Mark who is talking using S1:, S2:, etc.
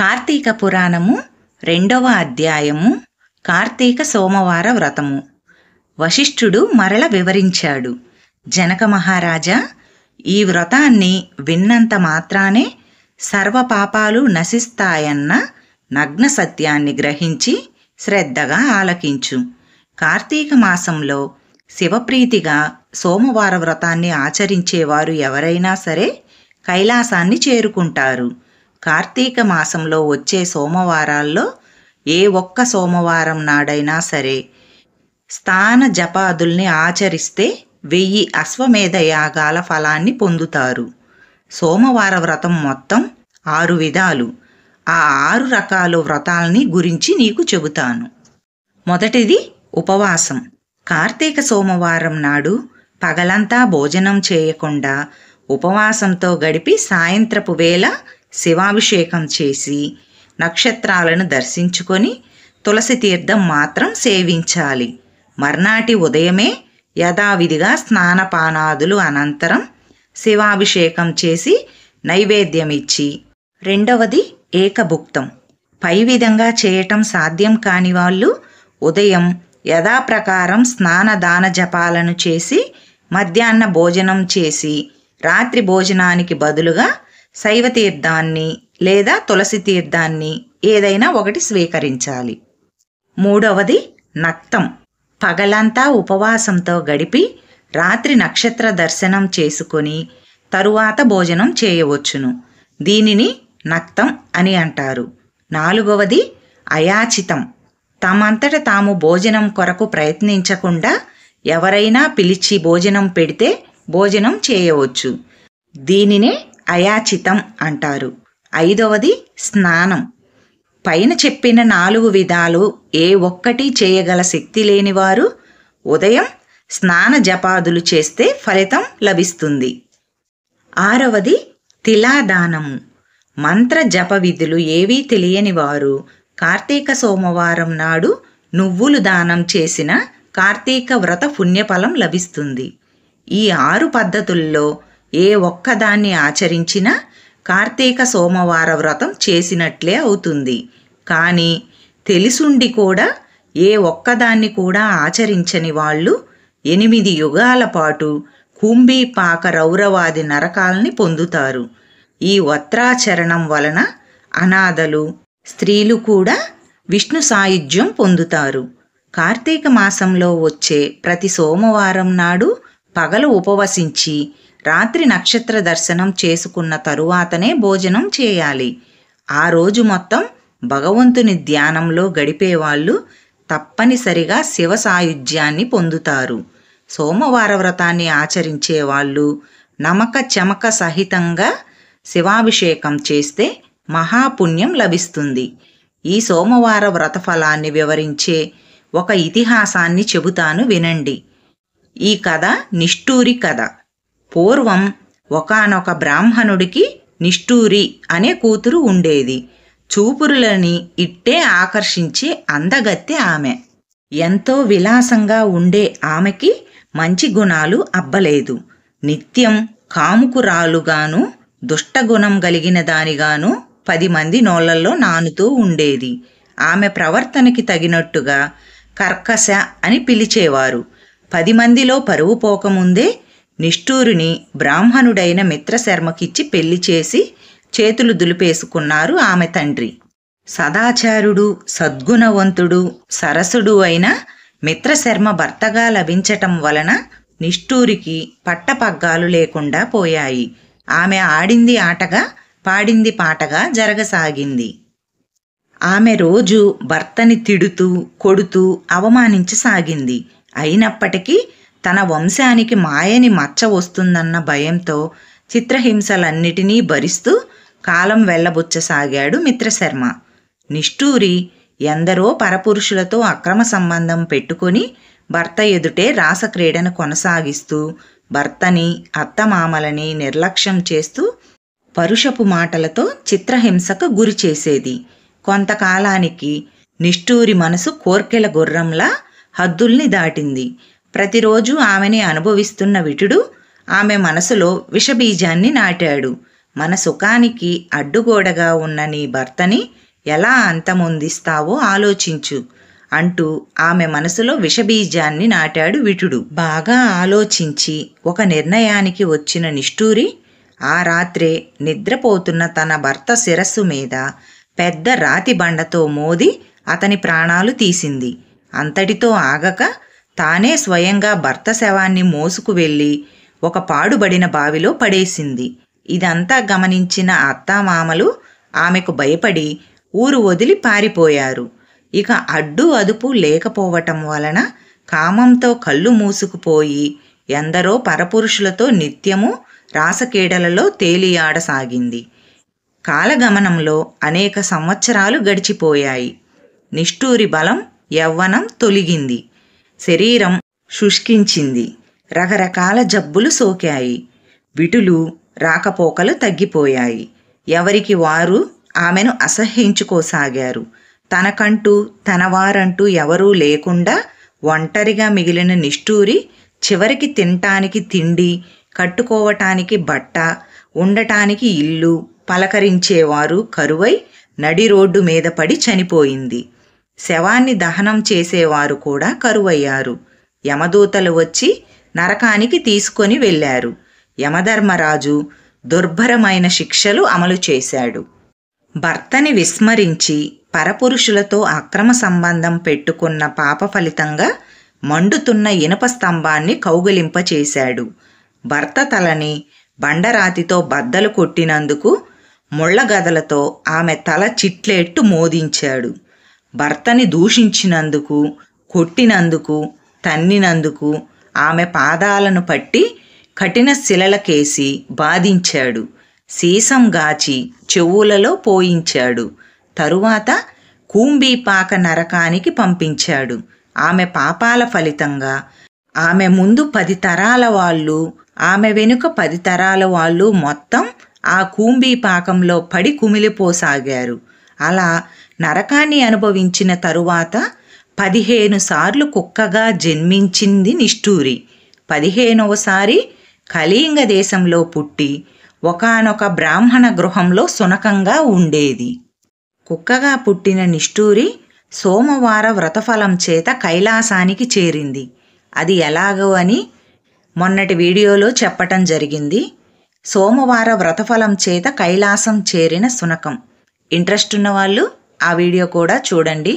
S1: కార్తీక పురాణము 2వ అధ్యాయము కార్తీక సోమవార వ్రతము. వశిష్ఠుడు మరల వివరించాడు. జనక మహారాజా, ఈ వ్రతాన్ని విన్నంత మాత్రానే సర్వ పాపాలు నశిస్తాయన్న నగ్న సత్యాన్ని గ్రహించి శ్రద్ధగా ఆలకించు. కార్తీక మాసంలో శివప్రీతిగా సోమవార వ్రతాన్ని ఆచరించేవారు ఎవరైనా సరే కైలాసాన్ని చేరుకుంటారు. కార్తీక మాసంలో వచ్చే సోమవారాల్లో ఏ ఒక్క సోమవారం నాడైనా సరే స్థాన జపాదుల్ని ఆచరిస్తే 1000 అశ్వమేధ యాగాల ఫలాన్ని పొందుతారు. సోమవార వ్రతం మొత్తం 6 విధాలు. ఆ 6 రకాల వ్రతాల్ని గురించి నీకు చెబుతాను. మొదటిది ఉపవాసం. కార్తీక సోమవారం నాడు పగలంతా భోజనం చేయకుండా ఉపవాసంతో గడిపి సాయంత్రపు వేళ శివాభిషేకం చేసి నక్షత్రాలను దర్శించుకొని తులసి తీర్థం మాత్రం సేవించాలి. మర్నాటి ఉదయమే యథావిధిగా స్నానపానాదులు అనంతరం శివాభిషేకం చేసి నైవేద్యమిచ్చి. రెండవది ఏకభుక్తం. పై విధంగా చేయటం సాధ్యం కాని వాళ్ళు ఉదయం యథాప్రకారం స్నానదాన జపాలను చేసి మధ్యాహ్న భోజనం చేసి రాత్రి భోజనానికి బదులుగా శైవ తీర్థాన్ని లేదా తులసి తీర్థాన్ని ఏదైనా ఒకటి స్వీకరించాలి. మూడవది నక్తం. పగలంతా ఉపవాసంతో గడిపి రాత్రి నక్షత్ర దర్శనం చేసుకొని తరువాత భోజనం చేయవచ్చును. దీనిని నక్తం అని అంటారు. నాలుగవది అయాచితం. తమంతట తాము భోజనం కొరకు ప్రయత్నించకుండా ఎవరైనా పిలిచి భోజనం పెడితే భోజనం చేయవచ్చు. దీనినే అయాచితం అంటారు. ఐదవది స్నానం. పైన చెప్పిన 4 విధాలు ఏ ఒక్కటి చేయగల శక్తి లేనివారు ఉదయం స్నాన జపాదులు చేస్తే ఫలితం లభిస్తుంది. ఆరవది తిలాదానము. మంత్ర జప విధులు ఏవీ తెలియని వారు కార్తీక సోమవారం నాడు నువ్వులు దానం చేసిన కార్తీక వ్రత పుణ్యఫలం లభిస్తుంది. ఈ 6 పద్ధతుల్లో ఏ ఒక్కదాన్ని ఆచరించినా కార్తీక సోమవార వ్రతం చేసినట్లే అవుతుంది. కానీ తెలిసుండి కూడా ఏ ఒక్కదాన్ని కూడా ఆచరించని వాళ్ళు 8 యుగాల పాటు కుంభీపాక రౌరవాది నరకాల్ని పొందుతారు. ఈ వత్రాచరణం వలన అనాథలు, స్త్రీలు కూడా విష్ణు సాయుధ్యం పొందుతారు. కార్తీక మాసంలో వచ్చే ప్రతి సోమవారం నాడు పగలు ఉపవసించి రాత్రి నక్షత్ర దర్శనం చేసుకున్న తరువాతనే భోజనం చేయాలి. ఆ రోజు మొత్తం భగవంతుని ధ్యానంలో గడిపేవాళ్ళు తప్పనిసరిగా శివ సాయుధ్యాన్ని పొందుతారు. సోమవార వ్రతాన్ని ఆచరించే వాళ్ళు నమక చమక సహితంగా శివాభిషేకం చేస్తే మహాపుణ్యం లభిస్తుంది. ఈ సోమవార వ్రత ఫలాన్ని వివరించే ఒక ఇతిహాసాన్ని చెబుతాను, వినండి. ఈ కథ నిష్ఠూరి కథ. పూర్వం ఒకానొక బ్రాహ్మణుడికి నిష్ఠూరి అనే కూతురు ఉండేది. చూపురులని ఇట్టే ఆకర్షించే అందగత్తె ఆమె. ఎంతో విలాసంగా ఉండే ఆమెకి మంచి గుణాలు అబ్బలేదు. నిత్యం కాముకురాలుగాను దుష్టగుణం కలిగిన దానిగాను 10 మంది నోళ్లలో నానుతూ ఉండేది. ఆమె ప్రవర్తనకి తగినట్టుగా కర్కశ అని పిలిచేవారు. 10 మందిలో పరువు పోకముందే నిష్ఠూరుని బ్రాహ్మణుడైన మిత్రశర్మకిచ్చి పెళ్లి చేసి చేతులు దులిపేసుకున్నారు ఆమె తండ్రి. సదాచారుడు, సద్గుణవంతుడు, సరసుడు అయిన మిత్రశర్మ భర్తగా లభించటం వలన నిష్ఠూరికి పట్టపగ్గాలు లేకుండా పోయాయి. ఆమె ఆడింది ఆటగా, పాడింది పాటగా జరగసాగింది. ఆమె రోజు భర్తని తిడుతూ, కొడుతూ అవమానించసాగింది. అయినప్పటికీ తన వంశానికి మాయని మచ్చ వస్తుందన్న భయంతో చిత్రహింసలన్నిటినీ భరిస్తూ కాలం వెళ్ళబుచ్చసాగాడు మిత్రశర్మ. నిష్ఠూరి ఎందరో పరపురుషులతో అక్రమ సంబంధం పెట్టుకొని భర్త ఎదుటే రాసక్రీడను కొనసాగిస్తూ భర్తని, అత్తమామలని నిర్లక్ష్యం చేస్తూ పరుషపు మాటలతో చిత్రహింసకు గురి చేసేది. కొంతకాలానికి నిష్ఠూరి మనసు కోర్కెల గుర్రంలా హద్దుల్ని దాటింది. ప్రతిరోజు ఆమెని అనుభవిస్తున్న విటుడు ఆమె మనసులో విషబీజాన్ని నాటాడు. మన సుఖానికి అడ్డుగోడగా ఉన్న నీ భర్తని ఎలా అంతమొందిస్తావో ఆలోచించు అంటూ ఆమె మనసులో విషబీజాన్ని నాటాడు విటుడు. బాగా ఆలోచించి ఒక నిర్ణయానికి వచ్చిన నిష్ఠూరి ఆ రాత్రే నిద్రపోతున్న తన భర్త శిరస్సు మీద పెద్ద రాతి బండతో మోది అతని ప్రాణాలు తీసింది. అంతటితో ఆగక తానే స్వయంగా భర్త శవాన్ని మోసుకు వెళ్ళి ఒక పాడుబడిన బావిలో పడేసింది. ఇదంతా గమనించిన అత్తామామలు ఆమెకు భయపడి ఊరు వదిలి పారిపోయారు. ఇక అడ్డు అదుపు లేకపోవటం వలన కామంతో కళ్ళు మూసుకుపోయి ఎందరో పరపురుషులతో నిత్యము రాసక్రీడలలో తేలియాడసాగింది. కాలగమనంలో అనేక సంవత్సరాలు గడిచిపోయాయి. నిష్ఠూరి బలం యవ్వనం తొలగింది. శరీరం శుష్కించింది. రకరకాల జబ్బులు సోకాయి. విటులు రాకపోకలు తగ్గిపోయాయి. ఎవరికి వారు ఆమెను అసహ్యించుకోసాగారు. తనకంటూ తనవారంటూ ఎవరూ లేకుండా ఒంటరిగా మిగిలిన నిష్ఠూరి చివరికి తినటానికి తిండి, కట్టుకోవటానికి బట్ట, ఉండటానికి ఇల్లు, పలకరించేవారు కరువై నడి రోడ్డు మీద పడి చనిపోయింది. శవాన్ని దహనం చేసేవారు కూడా కరువయ్యారు. యమదూతలు వచ్చి నరకానికి తీసుకొని వెళ్ళారు. యమధర్మరాజు దుర్భరమైన శిక్షలు అమలు చేశాడు. భర్తని విస్మరించి పరపురుషులతో అక్రమ సంబంధం పెట్టుకున్న పాప ఫలితంగా మండుతున్న ఇనుప స్తంభాన్ని కౌగిలింపచేశాడు. భర్త తలని బండరాతితో బద్దలు కొట్టినందుకు ముళ్ళగదలతో ఆమె తల చిట్లేట్టు మోదించాడు. భర్తని దూషించినందుకు, కొట్టినందుకు, తన్నినందుకు ఆమె పాదాలను పట్టి కఠిన శిలలకేసి బాధించాడు. సీసం గాచి చెవులలో పోయించాడు. తరువాత కూంబీపాక నరకానికి పంపించాడు. ఆమె పాపాల ఫలితంగా ఆమె ముందు 10 తరాల వాళ్ళు, ఆమె వెనుక 10 తరాల వాళ్ళు మొత్తం ఆ కూంబీపాకంలో పడి కుమిలిపోసాగారు. అలా నరకాన్ని అనుభవించిన తరువాత 15 సార్లు కుక్కగా జన్మించింది నిష్ఠూరి. 15వసారి కళింగ దేశంలో పుట్టి ఒకానొక బ్రాహ్మణ గృహంలో సునకంగా ఉండేది. కుక్కగా పుట్టిన నిష్ఠూరి సోమవార వ్రతఫలం చేత కైలాసానికి చేరింది. అది ఎలాగో అని మొన్నటి వీడియోలో చెప్పటం జరిగింది. సోమవార వ్రతఫలం చేత కైలాసం చేరిన సునకం. ఇంట్రెస్ట్ ఉన్న వాళ్ళు ఆ వీడియో కూడా చూడండి.